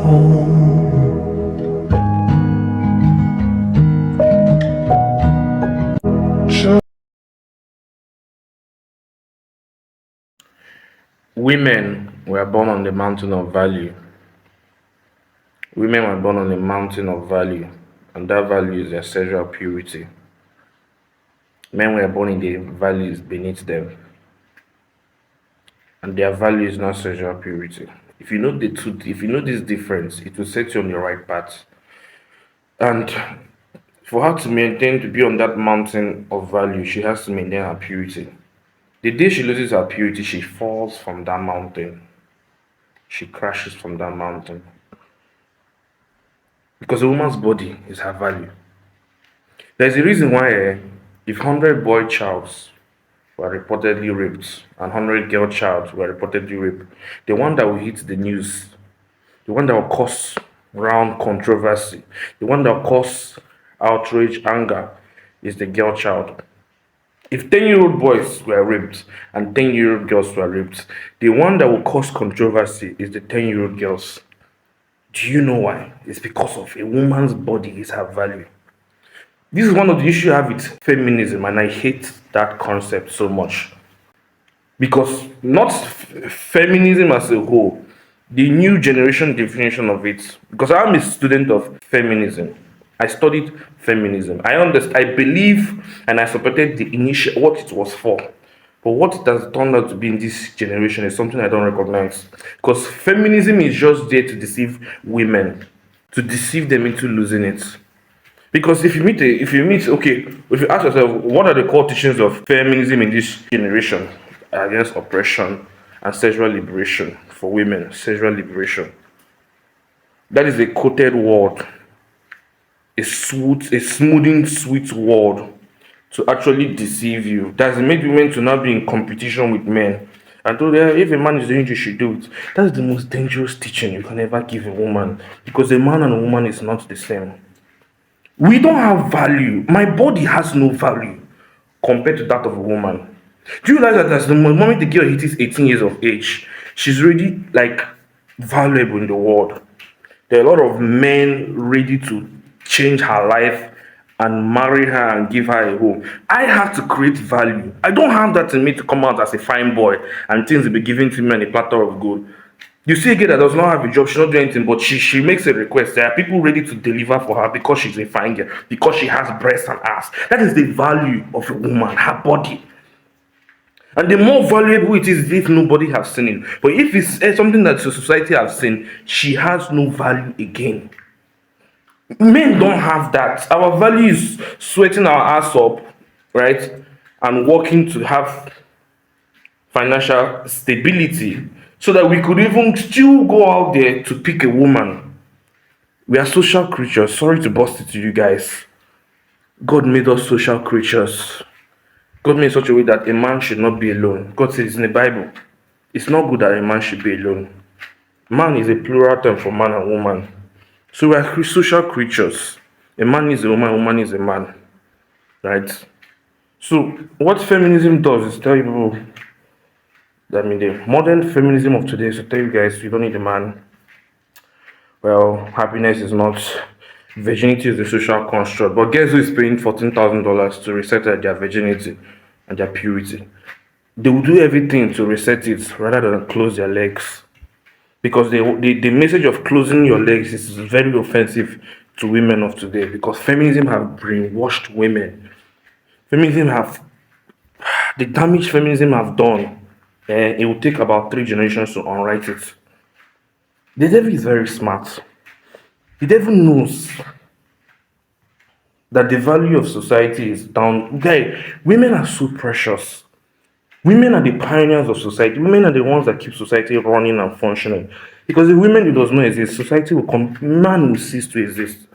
Women were born on the mountain of value. Women were born on the mountain of value, and that value is their sexual purity. Men were born in the values beneath them, and their value is not sexual purity. If you know the truth, if you know this difference, it will set you on the right path. And for her to maintain to be on that mountain of value, she has to maintain her purity. The day she loses her purity, she falls from that mountain. She crashes from that mountain. Because a woman's body is her value. There's a reason why if 100 boy childs were reportedly raped and 100 girl childs were reportedly raped, the one that will hit the news, the one that will cause round controversy, the one that will cause outrage, anger, is the girl child. If 10-year-old boys were raped and 10-year-old girls were raped, the one that will cause controversy is the 10-year-old girls. Do you know why? It's because of a woman's body is her value. This is one of the issues I have with feminism, and I hate that concept so much. Because not feminism as a whole, the new generation definition of it, because I'm a student of feminism. I studied feminism. I understand, I believe, and I supported the initial what it was for. But what it has turned out to be in this generation is something I don't recognize. Because feminism is just there to deceive women, to deceive them into losing it. Because if you ask yourself, what are the core teachings of feminism in this generation against oppression and sexual liberation for women? Sexual liberation. That is a quoted word, a smoothing, sweet word to actually deceive you. That's make women to not be in competition with men. And told her, if a man is doing it, you should do it. That's the most dangerous teaching you can ever give a woman. Because a man and a woman is not the same. We don't have value. My body has no value compared to that of a woman. Do you realize that as the moment the girl hits 18 years of age, she's already like valuable in the world? There are a lot of men ready to change her life and marry her and give her a home. I have to create value. I don't have that in me to come out as a fine boy and things will be given to me on a platter of gold. You see a girl that does not have a job, she's not doing anything, but she makes a request. There are people ready to deliver for her because she's a fine girl, because she has breasts and ass. That is the value of a woman, her body. And the more valuable it is if nobody has seen it. But if it's something that the society has seen, she has no value again. Men don't have that. Our value is sweating our ass up, right? And working to have financial stability so that we could even still go out there to pick a woman. We are social creatures. Sorry to bust it to you guys. God made us social creatures. God made in such a way that a man should not be alone. God says in the Bible, it's not good that a man should be alone. Man is a plural term for man and woman. So we are social creatures. A man is a woman is a man. Right? So what feminism does is tell you people, the modern feminism of today is to tell you guys you don't need a man. Well, happiness is not, virginity is a social construct. But guess who is paying $14,000 to reset their virginity and their purity? They will do everything to reset it rather than close their legs. Because the message of closing your legs is very offensive to women of today. Because feminism have brainwashed women. The damage feminism have done, it will take about 3 generations to unwrite it. The devil is very smart. The devil knows that the value of society is down. Women are so precious. Women are the pioneers of society. Women are the ones that keep society running and functioning. Because if women does not exist, society will come, man will cease to exist.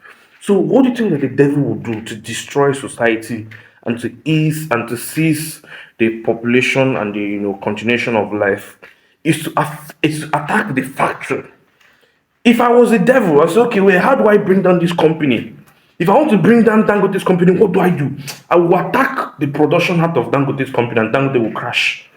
So what do you think that the devil will do to destroy society and to ease and to seize the population and the continuation of life? Is to attack the factory. If I was a devil, I say, okay, wait, how do I bring down this company? If I want to bring down Dangote's company, what do? I will attack the production heart of Dangote's company and Dangote will crash.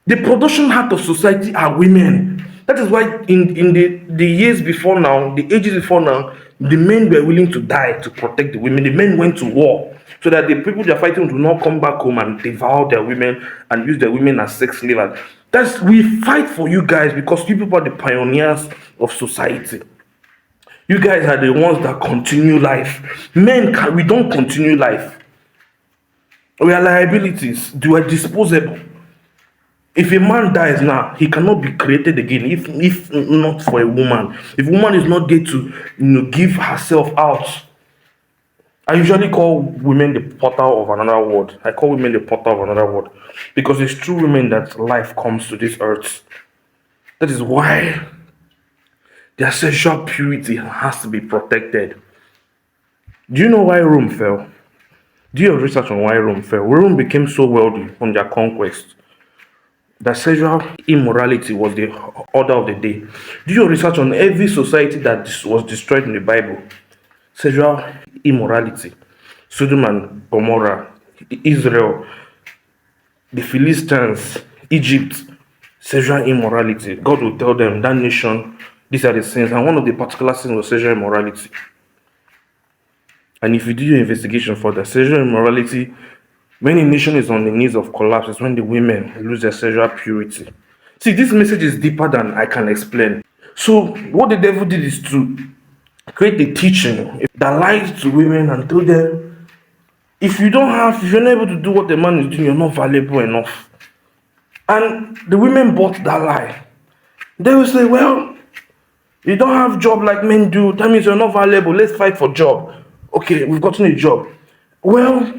The production heart of society are women. That is why in the years before now, the ages before now, the men were willing to die to protect the women. The men went to war so that the people they're fighting do not come back home and devour their women and use their women as sex slaves. That's we fight for you guys because you people are the pioneers of society. You guys are the ones that continue life. We don't continue life. We are liabilities. We are disposable. If a man dies now, he cannot be created again. If not for a woman, if a woman is not there to give herself out. I usually call women the portal of another world. I call women the portal of another world because it's through women that life comes to this earth. That is why their sexual purity has to be protected. Do you know why Rome fell? Do you have research on why Rome fell? Rome became so wealthy from their conquest that sexual immorality was the order of the day. Do your research on every society that was destroyed in the Bible. Sexual immorality. Sodom and Gomorrah, Israel, the Philistines, Egypt, sexual immorality. God will tell them, that nation, these are the sins. And one of the particular sins was sexual immorality. And if you do your investigation for the sexual immorality, when a nation is on the knees of collapse, it's when the women lose their sexual purity. See, this message is deeper than I can explain. So, what the devil did is to create the teaching that lies to women and tell them, if you're not able to do what the man is doing, you're not valuable enough. And the women bought that lie. They will say, well, you don't have job like men do, that means you're not valuable, let's fight for job. Okay, we've gotten a job. Well,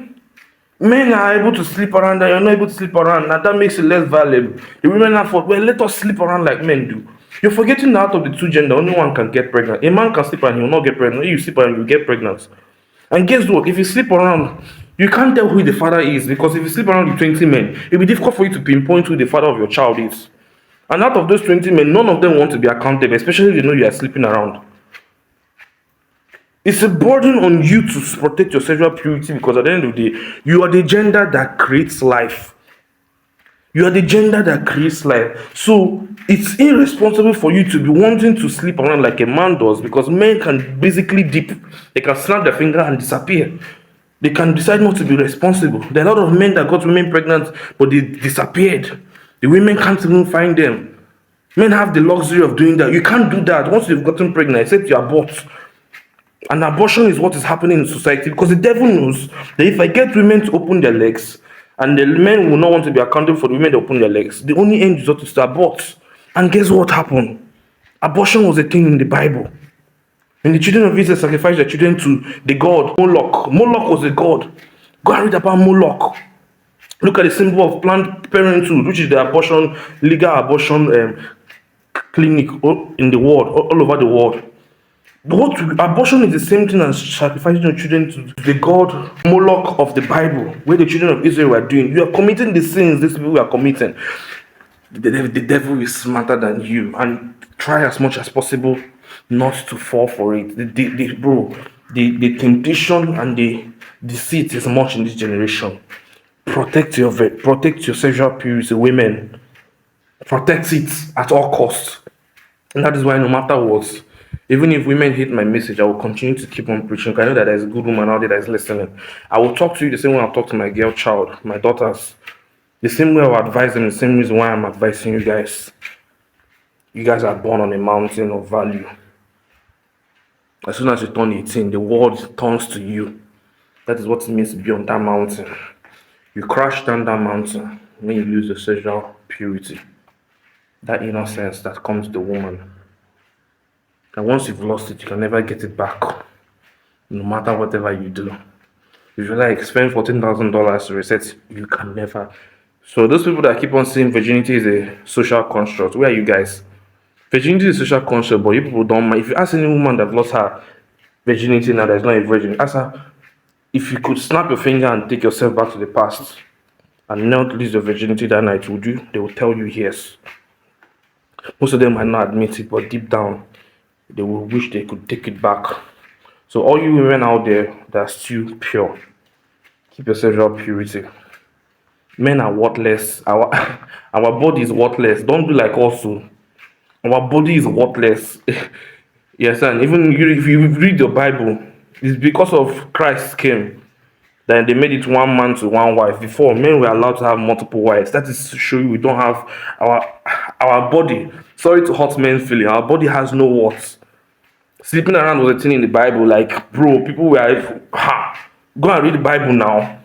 men are able to sleep around and you're not able to sleep around, and that makes it less valuable. The women are for, well, let us sleep around like men do. You're forgetting that out of the two gender, only one can get pregnant. A man can sleep and he will not get pregnant. When you sleep around, you get pregnant. And guess what? If you sleep around, you can't tell who the father is, because if you sleep around with 20 men, it'll be difficult for you to pinpoint who the father of your child is. And out of those 20 men, none of them want to be accountable, especially if they know you are sleeping around. It's a burden on you to protect your sexual purity, because at the end of the day, you are the gender that creates life. You are the gender that creates life. So it's irresponsible for you to be wanting to sleep around like a man does, because men can basically dip. They can snap their finger and disappear. They can decide not to be responsible. There are a lot of men that got women pregnant, but they disappeared. The women can't even find them. Men have the luxury of doing that. You can't do that once you've gotten pregnant, except you abort. And abortion is what is happening in society, because the devil knows that if I get women to open their legs, and the men will not want to be accountable for the women that open their legs, the only end result is to abort. And guess what happened? Abortion was a thing in the Bible. And the children of Israel sacrificed their children to the god Moloch. Moloch was a god. Go and read about Moloch. Look at the symbol of Planned Parenthood, which is the legal abortion clinic in the world, all over the world. Abortion is the same thing as sacrificing your children to the god Moloch of the Bible, where the children of Israel were doing. You are committing the sins these people are committing. The devil is smarter than you, and try as much as possible not to fall for it. The temptation and the deceit is much in this generation. Protect your sexual purity, women. Protect it at all costs. And that is why, no matter what, even if women hate my message, I will continue to keep on preaching. I know that there's a good woman out there that is listening. I will talk to you the same way I'll talk to my girl child, my daughters. The same way I'll advise them, the same reason why I'm advising you guys. You guys are born on a mountain of value. As soon as you turn 18, the world turns to you. That is what it means to be on that mountain. You crash down that mountain when you lose your sexual purity. That innocence that comes to the woman. And once you've lost it, you can never get it back. No matter whatever you do. If you like spend $14,000 to reset, you can never. So those people that keep on saying virginity is a social construct, where are you guys? Virginity is a social construct, but you people don't mind. If you ask any woman that lost her virginity now, there's not a virgin, ask her, if you could snap your finger and take yourself back to the past and not lose your virginity that night, would you? They will tell you yes. Most of them might not admit it, but deep down, they will wish they could take it back. So all you women out there that are still pure, keep your sexual purity. Men are worthless. Our body is worthless. Don't be like us. Our body is worthless. Yes, and even if you read the Bible, it's because of Christ came that they made it one man to one wife. Before, men were allowed to have multiple wives. That is to show you we don't have our body. Sorry to hurt men's feeling. Our body has no worth. Sleeping around was a thing in the Bible. Like, bro, people were go and read the Bible now.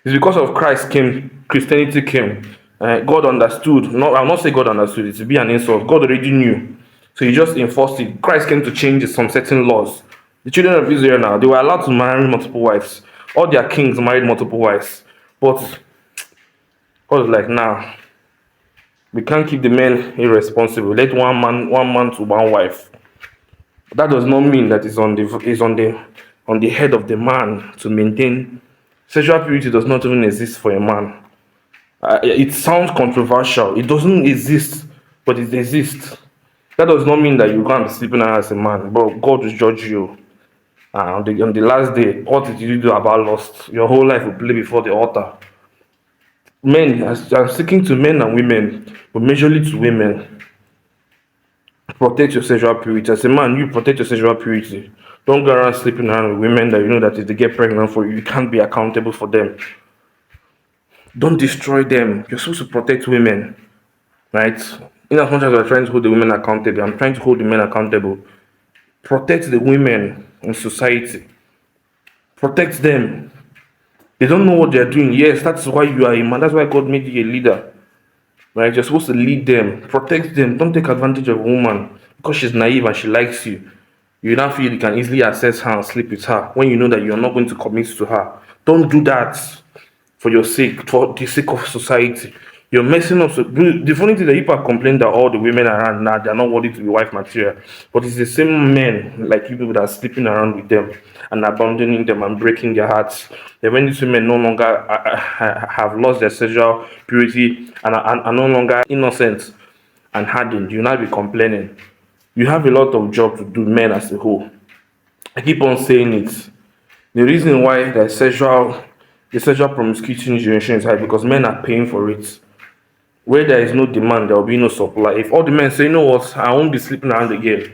It's because of Christ came, Christianity came. God understood. No, I'll not say God understood. It would be an insult. God already knew. So he just enforced it. Christ came to change some certain laws. The children of Israel now, they were allowed to marry multiple wives. All their kings married multiple wives. But God was like, nah, we can't keep the men irresponsible. Let one man to one wife. That does not mean that it's on the head of the man to maintain. Sexual purity does not even exist for a man. It sounds controversial. It doesn't exist, but it exists. That does not mean that you can't be sleeping around as a man, but God will judge you. On the last day, what did you do about lust? Your whole life will play before the altar. Men, as I'm speaking to men and women, but majorly to women, protect your sexual purity. As a man, you protect your sexual purity. Don't go around sleeping around with women that you know that if they get pregnant for you, you can't be accountable for them. Don't destroy them. You're supposed to protect women, right? In as much as we're trying to hold the women accountable, I'm trying to hold the men accountable. Protect the women in society. Protect them. They don't know what they're doing. Yes, that's why you are a man. That's why God made you a leader. Right? You're supposed to lead them, protect them. Don't take advantage of a woman because she's naive and she likes you. You now feel you can easily access her and sleep with her when you know that you're not going to commit to her. Don't do that for your sake, for the sake of society. You're messing up. The funny thing that people are complaining that all the women around now they're not worthy to be wife material, but it's the same men like you people that are sleeping around with them and abandoning them and breaking their hearts. Then when these women no longer have lost their sexual purity and are no longer innocent and hardened, you now be complaining. You have a lot of job to do, men as a whole. I keep on saying it. The reason why the sexual promiscuity in generation is high because men are paying for it. Where there is no demand, there will be no supply. If all the men say, you know what, I won't be sleeping around again,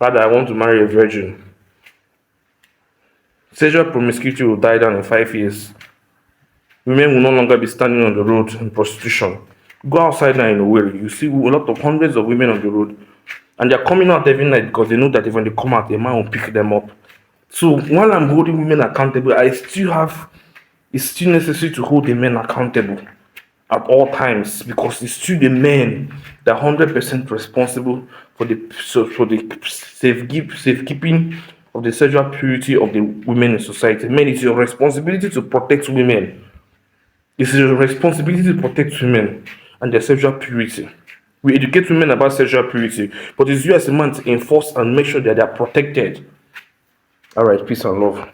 rather I want to marry a virgin, sexual promiscuity will die down in 5 years. Women will no longer be standing on the road in prostitution. Go outside now in Owerri, you see a lot of hundreds of women on the road, and they're coming out every night because they know that if when they come out, a man will pick them up. So while I'm holding women accountable, it's still necessary to hold the men accountable at all times because it's still the men that 100% responsible for the safekeeping of the sexual purity of the women in society. Men, it's your responsibility to protect women. It's your responsibility to protect women and their sexual purity. We educate women about sexual purity, but it's you as a man to enforce and make sure that they are protected. All right, peace and love.